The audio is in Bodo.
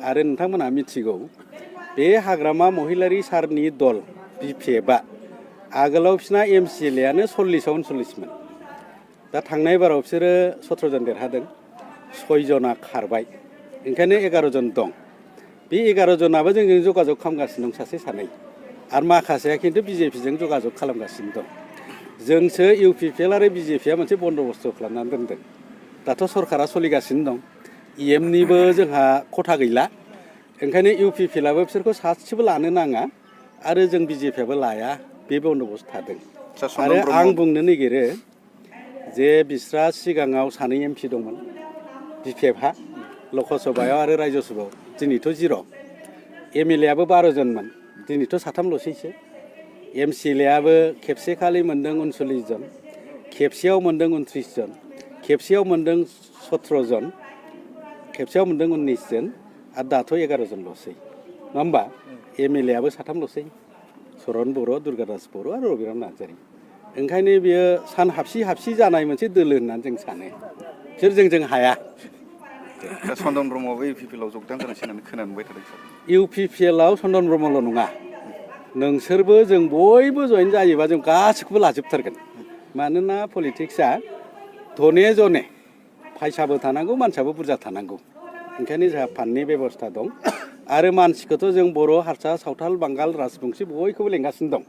आरो नोंथांमोनहा मिथिगौ बे हाग्रामा महिलारि सारनि दल बिपिएफआ आगोलाव बिसिना एमसिएलएआनो 40-39मोन। दा थांनाय बाराव बिसोरो 17 जन देरहादों, 6 जना खारबाय, ओंखायनो 11 जन दं। बे 11 जनाबो जोंजों जगाजग खालामगासिनो दं सासे सानै, आरो माखासेया खिन्थु बिजेपिजों जगाजग खालामगासिनो दं। जोंसो इउपिपिएल आरो बिजेपिआ मोनसे बन्द'बस्थ' खालामनानै दोनदों। दाथ' सरकारा सोलिगासिनो दं, इएमनिबो जोंहा खथा गैला, ओंखायनो इउपिपिएलआबो बिसोरखौ सासेबो लानो नाङा आरो जों बिजेपिआबो लाया, बे बन्द'बस्थ थादों। आरो आं बुंनो नागिरो जे बिस्रा सिगाङाव सानै एमपि दंमोन बिपिएफहा, लकसभायाव आरो रायजसभायाव, दिनैथ' 0। एमएलएआबो 12 जनमोन, दिनैथ' 3ल'सैसो। एमसिएलएआबो खेबसे खालि मोनदों 39 जन, खेबसेयाव मोनदों 29 जन, खेबसेयाव मोनदों 17 जन, खेबसेयाव मोनदों 19 जन, आरो दाथ' 11 जनल'सै, नङा होमबा? एमएलएआबो 3ल'सै, चरन बर', दुर्गादास बर' आरो रबिराम नार्जारि। ओंखायनो बियो सान हाबसि जानाय मोनसे दोलो होननानै जों सानो। बिसोर जोंजों हाया। चन्दन ब्रह्मआबो इउपिपिएलआव जगदान जानायसै होननानै खोनानो मोनबाय थादों सार। इउपिपिएलआव चन्दन ब्रह्मल' नङा, नोंसोरबो जों बयबो जइन जायोबा जों गासिखौबो लाजोबथारगोन। मानोना पलिटिक्सआ धने जने, फायसाबो थानांगौ, मानसियाबो बुरजा थानांगौ। ओंखायनो जोंहा फान्डनि बेबस्था दं, आरो मानसिखौथ' जों बर', हारसा, सावथाल, बांगाल, राजबंसि बयखौबो लेंगासिनो दं।